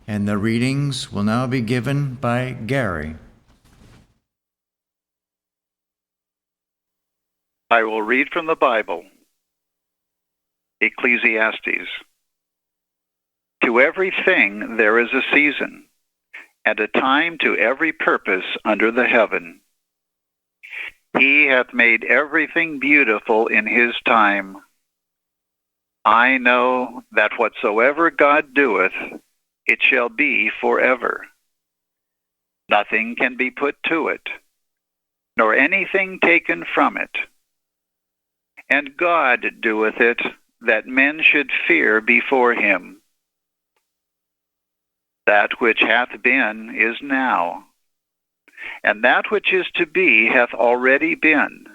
And the readings will now be given by Gary. I will read from the Bible. Ecclesiastes. To everything there is a season, and a time to every purpose under the heaven. He hath made everything beautiful in his time. I know that whatsoever God doeth, it shall be forever. Nothing can be put to it, nor anything taken from it. And God doeth it, that men should fear before him. That which hath been is now, and that which is to be hath already been.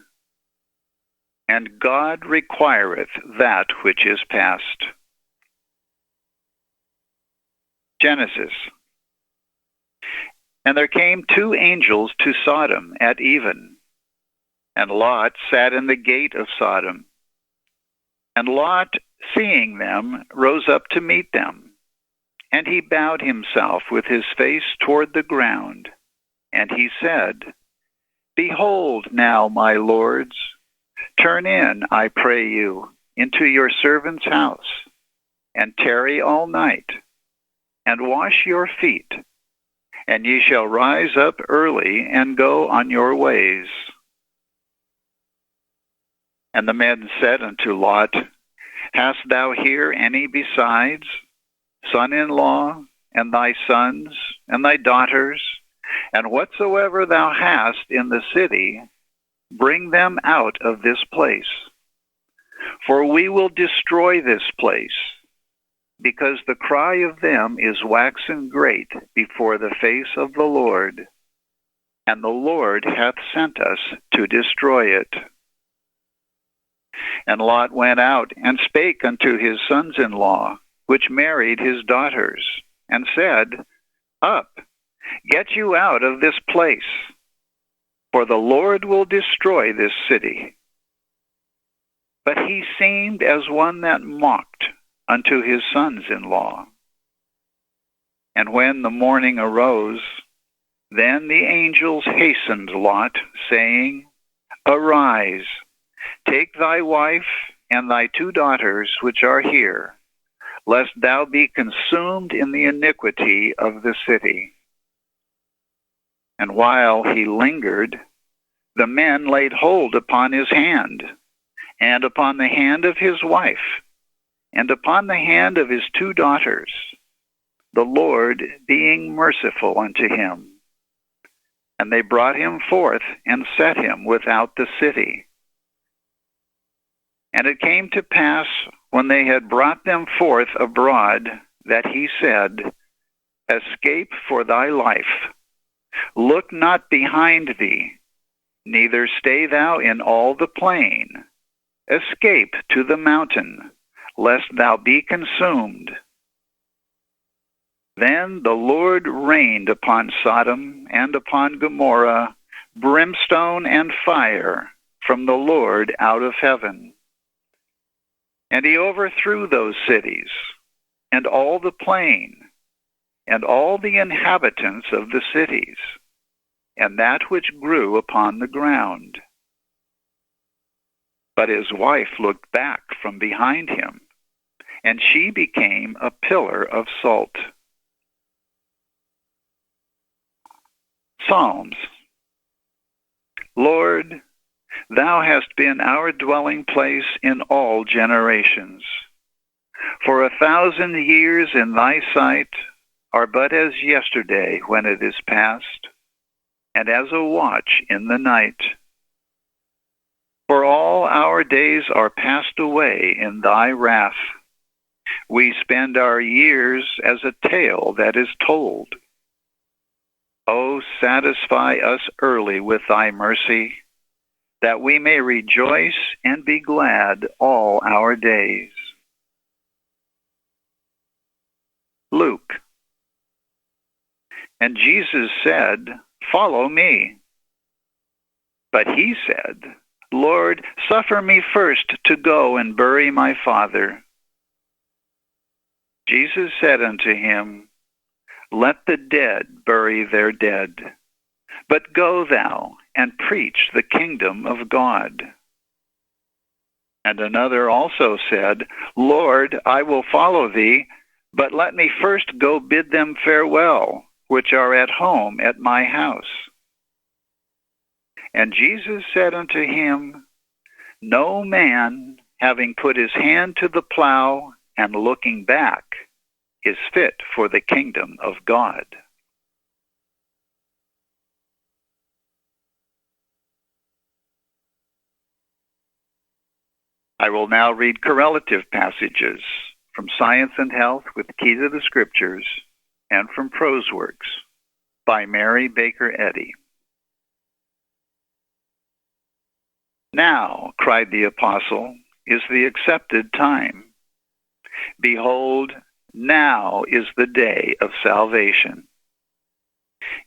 And God requireth that which is past. Genesis. And there came two angels to Sodom at even, and Lot sat in the gate of Sodom. And Lot, seeing them, rose up to meet them. And he bowed himself with his face toward the ground. And he said, Behold now, my lords, turn in, I pray you, into your servant's house, and tarry all night, and wash your feet, and ye shall rise up early and go on your ways. And the men said unto Lot, Hast thou here any besides, son-in-law, and thy sons, and thy daughters, and whatsoever thou hast in the city, bring them out of this place. For we will destroy this place, because the cry of them is waxen great before the face of the Lord, and the Lord hath sent us to destroy it. And Lot went out and spake unto his sons-in-law, which married his daughters, and said, Up, get you out of this place, for the Lord will destroy this city. But he seemed as one that mocked unto his sons-in-law. And when the morning arose, then the angels hastened Lot, saying, Arise, take thy wife and thy two daughters which are here, lest thou be consumed in the iniquity of the city. And while he lingered, the men laid hold upon his hand, and upon the hand of his wife, and upon the hand of his two daughters, the Lord being merciful unto him. And they brought him forth and set him without the city. And it came to pass, when they had brought them forth abroad, that he said, Escape for thy life. Look not behind thee, neither stay thou in all the plain. Escape to the mountain, lest thou be consumed. Then the Lord rained upon Sodom and upon Gomorrah brimstone and fire from the Lord out of heaven. And he overthrew those cities, and all the plain, and all the inhabitants of the cities, and that which grew upon the ground. But his wife looked back from behind him, and she became a pillar of salt. Psalms. Lord, thou hast been our dwelling place in all generations. For 1,000 years in thy sight are but as yesterday when it is past, and as a watch in the night. For all our days are passed away in thy wrath. We spend our years as a tale that is told. O satisfy us early with thy mercy, that we may rejoice and be glad all our days. Luke. And Jesus said, Follow me. But he said, Lord, suffer me first to go and bury my father. Jesus said unto him, Let the dead bury their dead. But go thou and preach the kingdom of God. And another also said, Lord, I will follow thee, but let me first go bid them farewell, which are at home at my house. And Jesus said unto him, No man, having put his hand to the plow and looking back, is fit for the kingdom of God. I will now read correlative passages from Science and Health with Key to the Scriptures and from Prose Works by Mary Baker Eddy. Now, cried the apostle, is the accepted time. Behold, now is the day of salvation.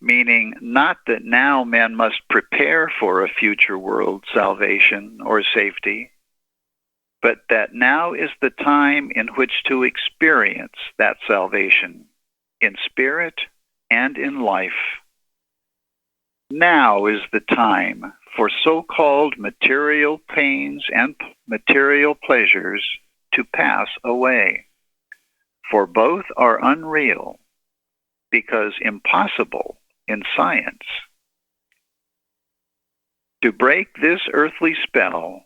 Meaning not that now men must prepare for a future world salvation or safety, but that now is the time in which to experience that salvation in spirit and in life. Now is the time for so-called material pains and material pleasures to pass away, for both are unreal, because impossible in science. To break this earthly spell,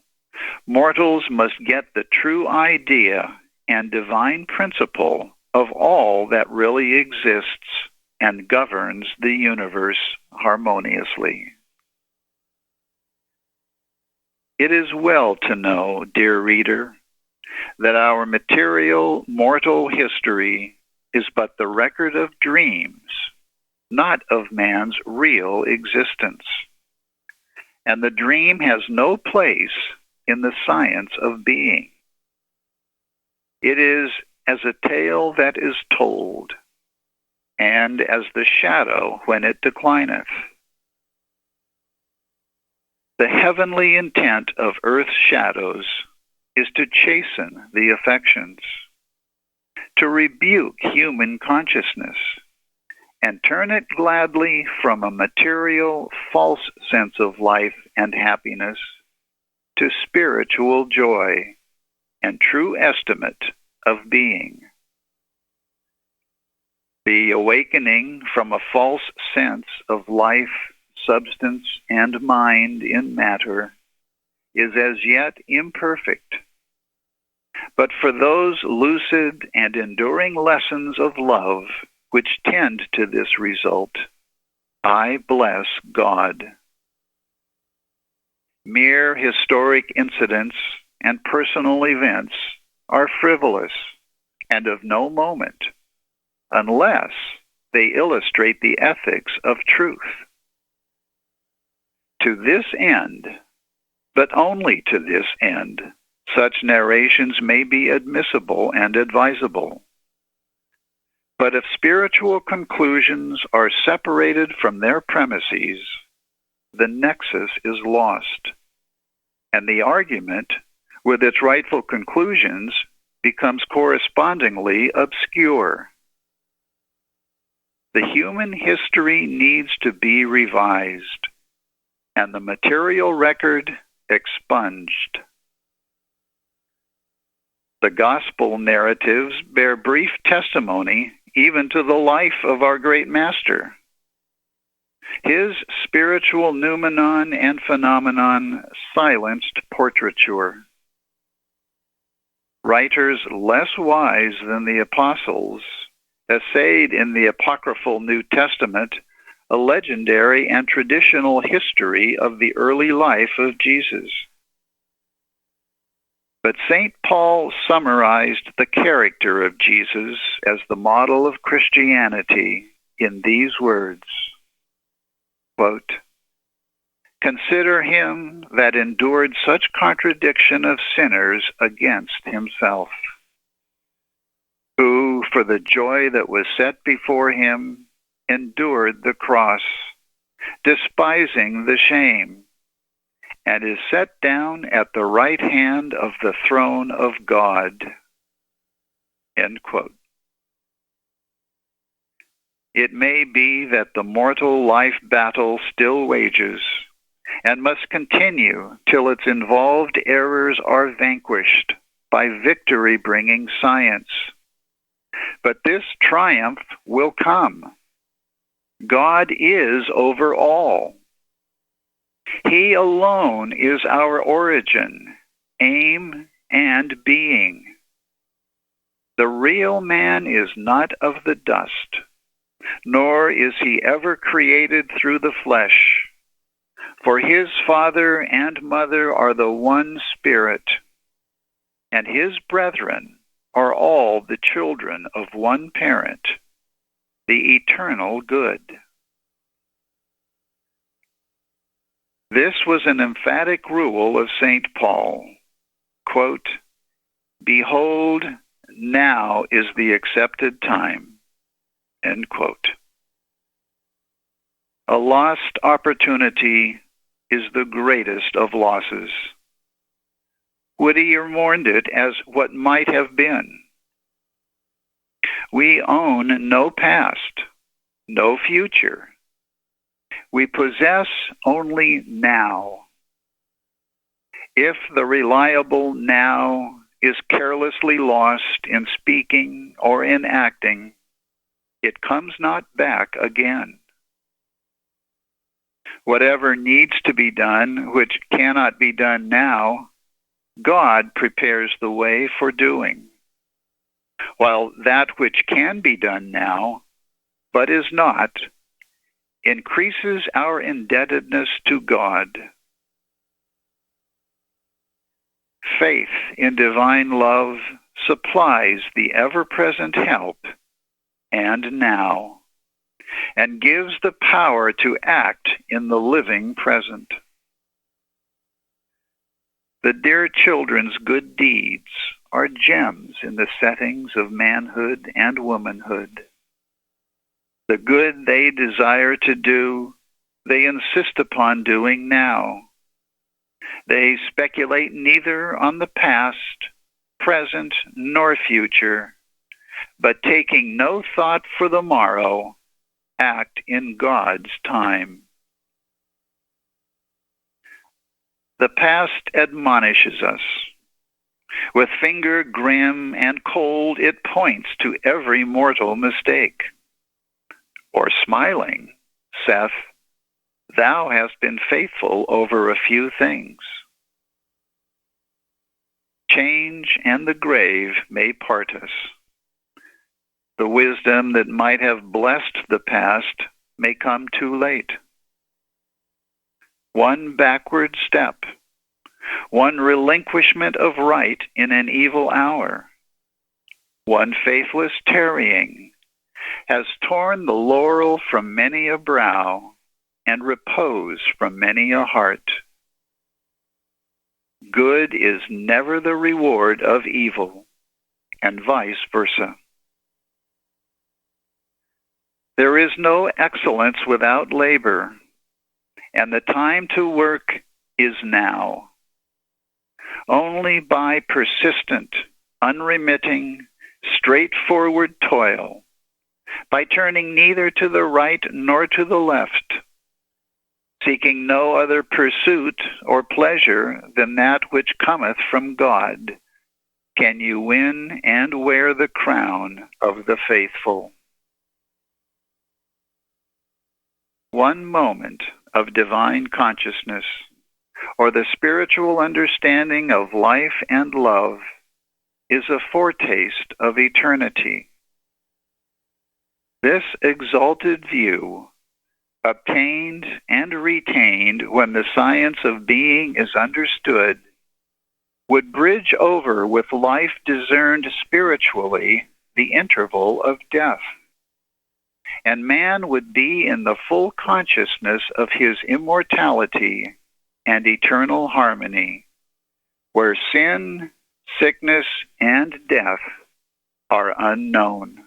mortals must get the true idea and divine principle of all that really exists and governs the universe harmoniously. It is well to know, dear reader, that our material, mortal history is but the record of dreams, not of man's real existence. And the dream has no place in the science of being. It is as a tale that is told, and as the shadow when it declineth. The heavenly intent of earth's shadows is to chasten the affections, to rebuke human consciousness, and turn it gladly from a material, false sense of life and happiness to spiritual joy and true estimate of being. The awakening from a false sense of life, substance, and mind in matter is as yet imperfect. But for those lucid and enduring lessons of love which tend to this result, I bless God. Mere historic incidents and personal events are frivolous and of no moment, unless they illustrate the ethics of truth. To this end, but only to this end, such narrations may be admissible and advisable. But if spiritual conclusions are separated from their premises, the nexus is lost, and the argument, with its rightful conclusions, becomes correspondingly obscure. The human history needs to be revised, and the material record expunged. The gospel narratives bear brief testimony even to the life of our great master. His spiritual noumenon and phenomenon silenced portraiture. Writers less wise than the apostles essayed in the apocryphal New Testament a legendary and traditional history of the early life of Jesus. But St. Paul summarized the character of Jesus as the model of Christianity in these words, quote, "Consider him that endured such contradiction of sinners against himself, who, for the joy that was set before him, endured the cross, despising the shame, and is set down at the right hand of the throne of God." End quote. It may be that the mortal life battle still wages and must continue till its involved errors are vanquished by victory-bringing science. But this triumph will come. God is over all. He alone is our origin, aim, and being. The real man is not of the dust, nor is he ever created through the flesh. For his father and mother are the one Spirit, and his brethren are all the children of one parent, the eternal good. This was an emphatic rule of St. Paul. Quote, "Behold, now is the accepted time." End quote. A lost opportunity is the greatest of losses. Whittier mourned it as what might have been. We own no past, no future. We possess only now. If the reliable now is carelessly lost in speaking or in acting, it comes not back again. Whatever needs to be done, which cannot be done now, God prepares the way for doing, while that which can be done now, but is not, increases our indebtedness to God. Faith in divine love supplies the ever-present help and now, and gives the power to act in the living present. The dear children's good deeds are gems in the settings of manhood and womanhood. The good they desire to do, they insist upon doing now. They speculate neither on the past, present, nor future, but taking no thought for the morrow, act in God's time. The past admonishes us. With finger grim and cold, it points to every mortal mistake. Or smiling, saith, "Thou hast been faithful over a few things." Change and the grave may part us. The wisdom that might have blessed the past may come too late. One backward step, one relinquishment of right in an evil hour, one faithless tarrying, has torn the laurel from many a brow and repose from many a heart. Good is never the reward of evil, and vice versa. There is no excellence without labor, and the time to work is now. Only by persistent, unremitting, straightforward toil, by turning neither to the right nor to the left, seeking no other pursuit or pleasure than that which cometh from God, can you win and wear the crown of the faithful. One moment of divine consciousness, or the spiritual understanding of life and love, is a foretaste of eternity. This exalted view, obtained and retained when the science of being is understood, would bridge over with life discerned spiritually the interval of death, and man would be in the full consciousness of his immortality and eternal harmony, where sin, sickness, and death are unknown.